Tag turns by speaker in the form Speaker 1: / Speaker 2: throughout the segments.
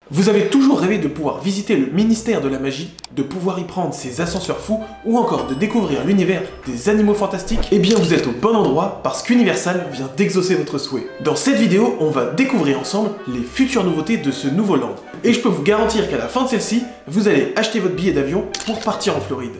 Speaker 1: Vous avez toujours rêvé de pouvoir visiter le ministère de la magie, de pouvoir y prendre ses ascenseurs fous ou encore de découvrir l'univers des animaux fantastiques? Eh bien vous êtes au bon endroit parce qu'Universal vient d'exaucer votre souhait. Dans cette vidéo, on va découvrir ensemble les futures nouveautés de ce nouveau land. Et je peux vous garantir qu'à la fin de celle-ci, vous allez acheter votre billet d'avion pour partir en Floride.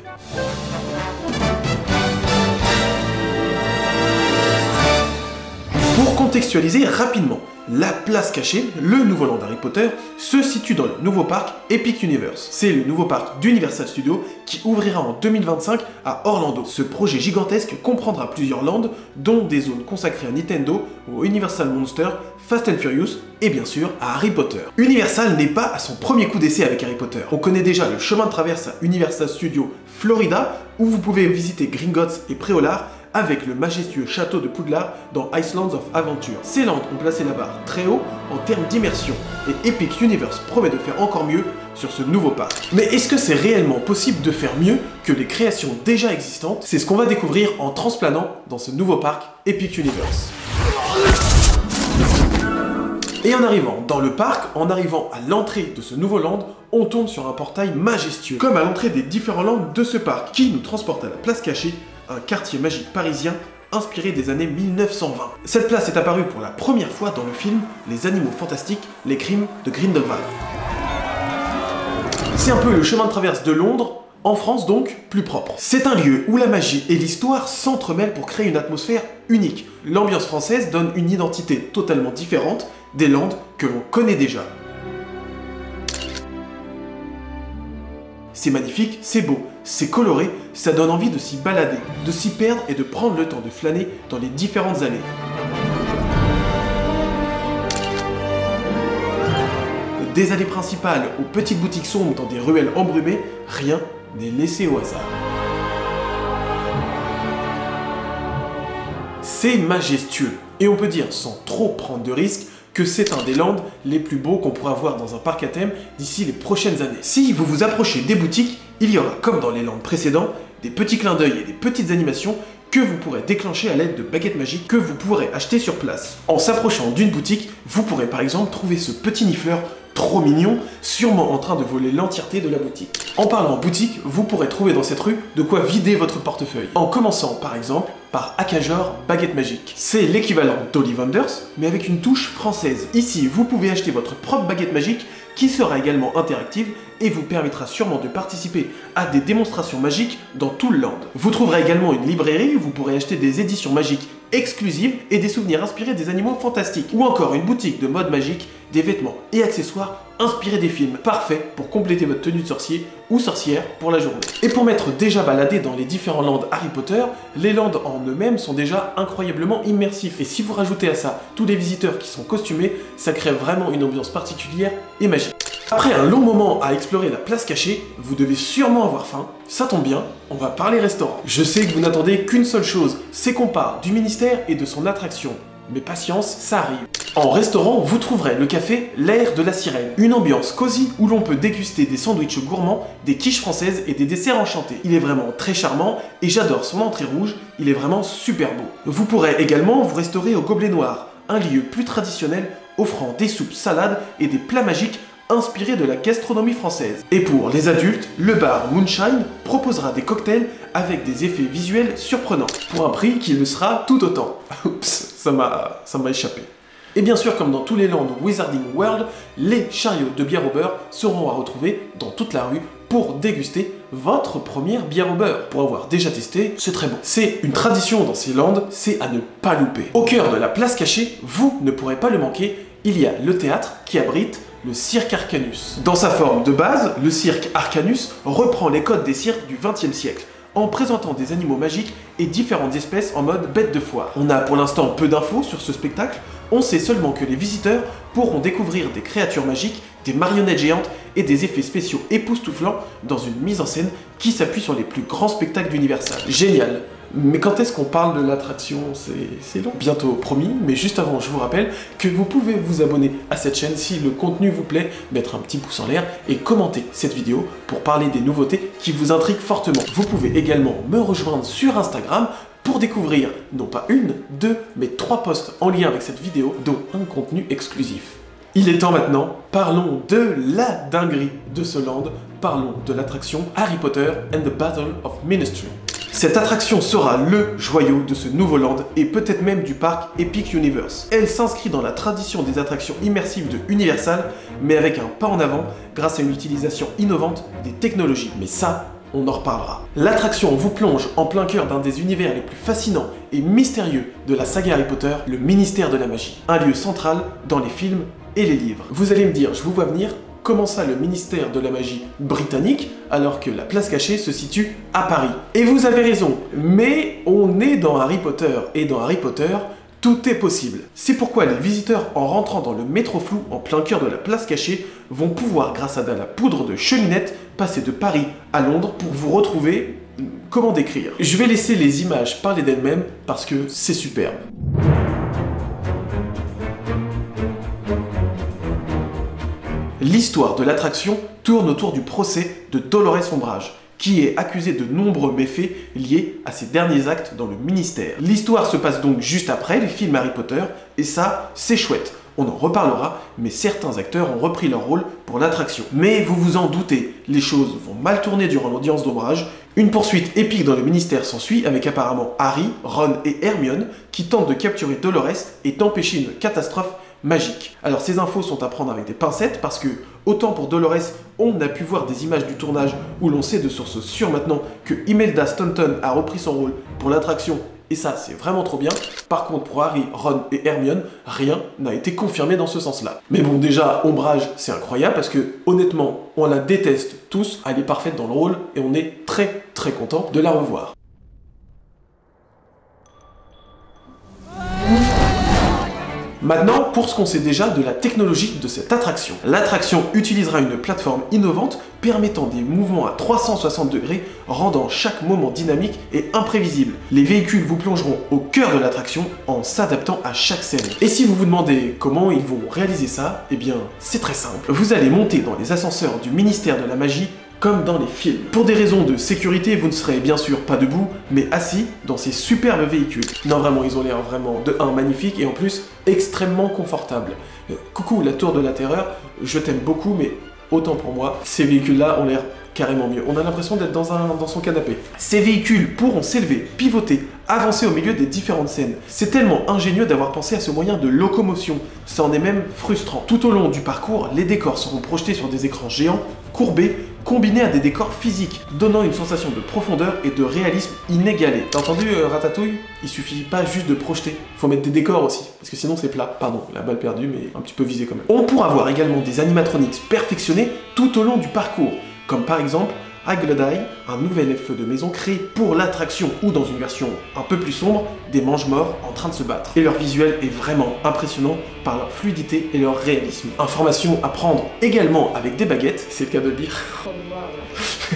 Speaker 1: Pour contextualiser rapidement, la place cachée, le nouveau land Harry Potter, se situe dans le nouveau parc Epic Universe. C'est le nouveau parc d'Universal Studios qui ouvrira en 2025 à Orlando. Ce projet gigantesque comprendra plusieurs lands, dont des zones consacrées à Nintendo, au Universal Monsters, Fast and Furious et bien sûr à Harry Potter. Universal n'est pas à son premier coup d'essai avec Harry Potter. On connaît déjà le chemin de traverse à Universal Studios Florida, où vous pouvez visiter Gringotts et Préolard, avec le majestueux château de Poudlard dans Islands of Adventure. Ces lands ont placé la barre très haut en termes d'immersion, et Epic Universe promet de faire encore mieux sur ce nouveau parc. Mais est-ce que c'est réellement possible de faire mieux que les créations déjà existantes? C'est ce qu'on va découvrir en transplanant dans ce nouveau parc Epic Universe. Et en arrivant dans le parc, en arrivant à l'entrée de ce nouveau land, on tombe sur un portail majestueux, comme à l'entrée des différents lands de ce parc, qui nous transporte à la place cachée, un quartier magique parisien inspiré des années 1920. Cette place est apparue pour la première fois dans le film Les Animaux Fantastiques, les Crimes de Grindelwald. C'est un peu le chemin de traverse de Londres, en France donc, plus propre. C'est un lieu où la magie et l'histoire s'entremêlent pour créer une atmosphère unique. L'ambiance française donne une identité totalement différente des lands que l'on connaît déjà. C'est magnifique, c'est beau, c'est coloré, ça donne envie de s'y balader, de s'y perdre et de prendre le temps de flâner dans les différentes allées. Des allées principales aux petites boutiques sombres dans des ruelles embrumées, rien n'est laissé au hasard. C'est majestueux, et on peut dire sans trop prendre de risques que c'est un des lands les plus beaux qu'on pourra voir dans un parc à thème d'ici les prochaines années. Si vous vous approchez des boutiques, il y aura, comme dans les lands précédents, des petits clins d'œil et des petites animations que vous pourrez déclencher à l'aide de baguettes magiques que vous pourrez acheter sur place. En s'approchant d'une boutique, vous pourrez par exemple trouver ce petit nifleur trop mignon, sûrement en train de voler l'entièreté de la boutique. En parlant boutique, vous pourrez trouver dans cette rue de quoi vider votre portefeuille. En commençant par exemple par Akajor Baguette Magique. C'est l'équivalent d'Ollivanders, mais avec une touche française. Ici, vous pouvez acheter votre propre baguette magique qui sera également interactive et vous permettra sûrement de participer à des démonstrations magiques dans tout le land. Vous trouverez également une librairie où vous pourrez acheter des éditions magiques exclusives et des souvenirs inspirés des animaux fantastiques. Ou encore une boutique de mode magique, des vêtements et accessoires inspirés des films. Parfait pour compléter votre tenue de sorcier ou sorcière pour la journée. Et pour m'être déjà baladé dans les différents lands Harry Potter, les lands en eux-mêmes sont déjà incroyablement immersifs. Et si vous rajoutez à ça tous les visiteurs qui sont costumés, ça crée vraiment une ambiance particulière et magique. Après un long moment à explorer la place cachée, vous devez sûrement avoir faim. Ça tombe bien, on va parler restaurant. Je sais que vous n'attendez qu'une seule chose, c'est qu'on parle du ministère et de son attraction. Mais patience, ça arrive. En restaurant, vous trouverez le café L'Air de la Sirène, une ambiance cosy où l'on peut déguster des sandwichs gourmands, des quiches françaises et des desserts enchantés. Il est vraiment très charmant et j'adore son entrée rouge, il est vraiment super beau. Vous pourrez également vous restaurer au Gobelet Noir, un lieu plus traditionnel offrant des soupes, salades et des plats magiques inspiré de la gastronomie française. Et pour les adultes, le bar Moonshine proposera des cocktails avec des effets visuels surprenants, pour un prix qui le sera tout autant. Oups, ça m'a échappé. Et bien sûr, comme dans tous les lands Wizarding World, les chariots de bière au beurre seront à retrouver dans toute la rue pour déguster votre première bière au beurre. Pour avoir déjà testé, c'est très bon. C'est une tradition dans ces lands, c'est à ne pas louper. Au cœur de la place cachée, vous ne pourrez pas le manquer, il y a le théâtre qui abrite le cirque Arcanus. Dans sa forme de base, le cirque Arcanus reprend les codes des cirques du XXe siècle, en présentant des animaux magiques et différentes espèces en mode bête de foire. On a pour l'instant peu d'infos sur ce spectacle, on sait seulement que les visiteurs pourront découvrir des créatures magiques, des marionnettes géantes et des effets spéciaux époustouflants dans une mise en scène qui s'appuie sur les plus grands spectacles d'Universal. Génial! Mais quand est-ce qu'on parle de l'attraction? C'est long. Bientôt, promis, mais juste avant, je vous rappelle que vous pouvez vous abonner à cette chaîne si le contenu vous plaît, mettre un petit pouce en l'air et commenter cette vidéo pour parler des nouveautés qui vous intriguent fortement. Vous pouvez également me rejoindre sur Instagram pour découvrir non pas une, deux, mais 3 posts en lien avec cette vidéo, dont un contenu exclusif. Il est temps maintenant, parlons de la dinguerie de ce land, parlons de l'attraction Harry Potter and the Battle of Ministry. Cette attraction sera le joyau de ce nouveau land et peut-être même du parc Epic Universe. Elle s'inscrit dans la tradition des attractions immersives de Universal, mais avec un pas en avant grâce à une utilisation innovante des technologies. Mais ça, on en reparlera. L'attraction vous plonge en plein cœur d'un des univers les plus fascinants et mystérieux de la saga Harry Potter, le ministère de la magie. Un lieu central dans les films et les livres. Vous allez me dire, je vous vois venir, comment ça le ministère de la magie britannique alors que la place cachée se situe à Paris? Et vous avez raison, mais on est dans Harry Potter, et dans Harry Potter, tout est possible. C'est pourquoi les visiteurs, en rentrant dans le métro flou en plein cœur de la place cachée, vont pouvoir, grâce à de la poudre de cheminette, passer de Paris à Londres pour vous retrouver... Comment décrire? Je vais laisser les images parler d'elles-mêmes parce que c'est superbe. L'histoire de l'attraction tourne autour du procès de Dolores Umbridge, qui est accusée de nombreux méfaits liés à ses derniers actes dans le ministère. L'histoire se passe donc juste après les films Harry Potter, et ça, c'est chouette. On en reparlera, mais certains acteurs ont repris leur rôle pour l'attraction. Mais vous vous en doutez, les choses vont mal tourner durant l'audience d'Umbridge. Une poursuite épique dans le ministère s'ensuit avec apparemment Harry, Ron et Hermione qui tentent de capturer Dolores et d'empêcher une catastrophe magique. Alors ces infos sont à prendre avec des pincettes parce que, autant pour Dolores, on a pu voir des images du tournage où l'on sait de sources sûres maintenant que Imelda Staunton a repris son rôle pour l'attraction, et ça c'est vraiment trop bien. Par contre pour Harry, Ron et Hermione, rien n'a été confirmé dans ce sens-là. Mais bon, déjà, Umbridge c'est incroyable parce que honnêtement, on la déteste tous, elle est parfaite dans le rôle et on est très très content de la revoir. Maintenant, pour ce qu'on sait déjà de la technologie de cette attraction. L'attraction utilisera une plateforme innovante permettant des mouvements à 360 degrés, rendant chaque moment dynamique et imprévisible. Les véhicules vous plongeront au cœur de l'attraction en s'adaptant à chaque scène. Et si vous vous demandez comment ils vont réaliser ça, eh bien c'est très simple. Vous allez monter dans les ascenseurs du ministère de la magie comme dans les films. Pour des raisons de sécurité, vous ne serez bien sûr pas debout, mais assis dans ces superbes véhicules. Non vraiment, ils ont l'air vraiment de 1 magnifiques et en plus extrêmement confortables. Coucou la tour de la terreur, je t'aime beaucoup, mais autant pour moi, ces véhicules-là ont l'air carrément mieux. On a l'impression d'être dans son canapé. Ces véhicules pourront s'élever, pivoter, avancer au milieu des différentes scènes. C'est tellement ingénieux d'avoir pensé à ce moyen de locomotion. Ça en est même frustrant. Tout au long du parcours, les décors seront projetés sur des écrans géants, courbés, combinés à des décors physiques, donnant une sensation de profondeur et de réalisme inégalé. T'as entendu Ratatouille? Il suffit pas juste de projeter, faut mettre des décors aussi, parce que sinon c'est plat. Pardon, la balle perdue, mais un petit peu visée quand même. On pourra voir également des animatronics perfectionnés tout au long du parcours, comme par exemple Haggledy, un nouvel elfe de maison créé pour l'attraction, ou dans une version un peu plus sombre, des mange-morts en train de se battre. Et leur visuel est vraiment impressionnant par leur fluidité et leur réalisme. Information à prendre également avec des baguettes, c'est le cas de le dire.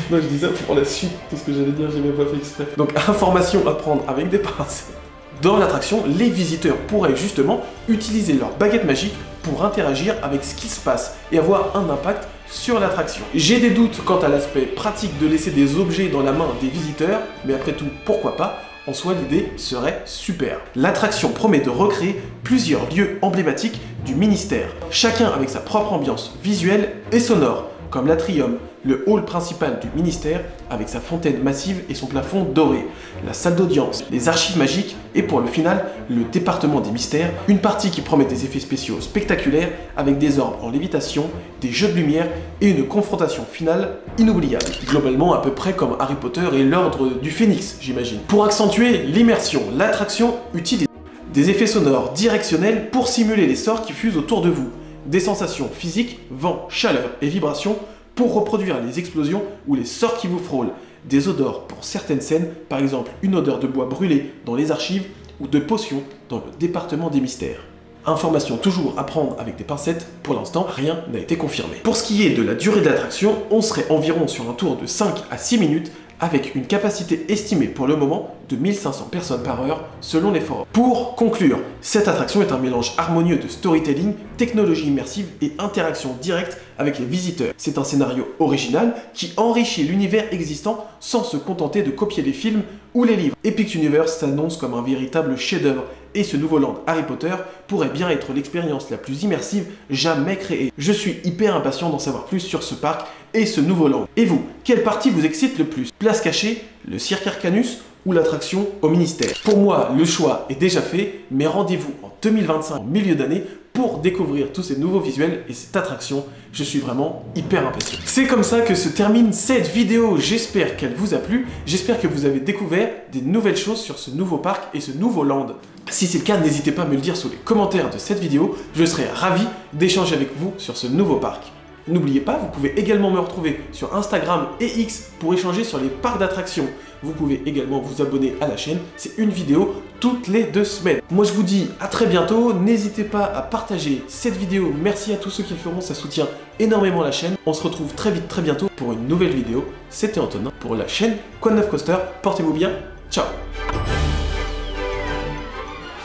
Speaker 1: Non, je disais pour la suite, tout ce que j'allais dire, j'ai même pas fait exprès. Donc information à prendre avec des pincettes. Dans l'attraction, les visiteurs pourraient justement utiliser leur baguette magique pour interagir avec ce qui se passe et avoir un impact sur l'attraction. J'ai des doutes quant à l'aspect pratique de laisser des objets dans la main des visiteurs, mais après tout, pourquoi pas? En soi, l'idée serait super. L'attraction promet de recréer plusieurs lieux emblématiques du ministère, chacun avec sa propre ambiance visuelle et sonore, comme l'atrium, le hall principal du ministère avec sa fontaine massive et son plafond doré, la salle d'audience, les archives magiques et pour le final, le département des mystères, une partie qui promet des effets spéciaux spectaculaires avec des orbes en lévitation, des jeux de lumière et une confrontation finale inoubliable. Globalement à peu près comme Harry Potter et l'ordre du Phénix, j'imagine. Pour accentuer l'immersion, l'attraction utilise des effets sonores directionnels pour simuler les sorts qui fusent autour de vous, des sensations physiques, vent, chaleur et vibrations pour reproduire les explosions ou les sorts qui vous frôlent, des odeurs pour certaines scènes, par exemple une odeur de bois brûlé dans les archives ou de potions dans le département des mystères. Information toujours à prendre avec des pincettes, pour l'instant rien n'a été confirmé. Pour ce qui est de la durée de l'attraction, on serait environ sur un tour de 5 à 6 minutes avec une capacité estimée pour le moment de 1500 personnes par heure selon les forums. Pour conclure, cette attraction est un mélange harmonieux de storytelling, technologie immersive et interaction directe avec les visiteurs. C'est un scénario original qui enrichit l'univers existant sans se contenter de copier les films ou les livres. Epic Universe s'annonce comme un véritable chef-d'œuvre et ce nouveau land Harry Potter pourrait bien être l'expérience la plus immersive jamais créée. Je suis hyper impatient d'en savoir plus sur ce parc et ce nouveau land. Et vous, quelle partie vous excite le plus? Place cachée, le cirque Arcanus ou l'attraction au ministère? Pour moi, le choix est déjà fait, mais rendez-vous en 2025, en milieu d'année, pour découvrir tous ces nouveaux visuels et cette attraction. Je suis vraiment hyper impatient. C'est comme ça que se termine cette vidéo. J'espère qu'elle vous a plu. J'espère que vous avez découvert des nouvelles choses sur ce nouveau parc et ce nouveau land. Si c'est le cas, n'hésitez pas à me le dire sous les commentaires de cette vidéo. Je serai ravi d'échanger avec vous sur ce nouveau parc. N'oubliez pas, vous pouvez également me retrouver sur Instagram et X pour échanger sur les parcs d'attractions. Vous pouvez également vous abonner à la chaîne, c'est une vidéo toutes les 2 semaines. Moi je vous dis à très bientôt, n'hésitez pas à partager cette vidéo, merci à tous ceux qui le feront, ça soutient énormément la chaîne. On se retrouve très vite, très bientôt pour une nouvelle vidéo. C'était Antonin pour la chaîne Quoi de Neuf Coaster, portez-vous bien, ciao.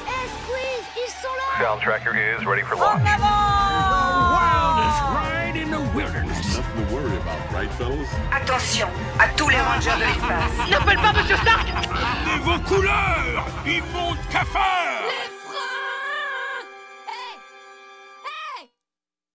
Speaker 2: Hey Squeeze, ils sont là!
Speaker 3: Ground tracker is ready for launch.
Speaker 4: Nothing to worry about, right, fellas?
Speaker 5: Attention à tous les rangers de l'espace.
Speaker 6: N'appelle pas Monsieur Stark!
Speaker 7: Regardez vos couleurs! Immonde cafard!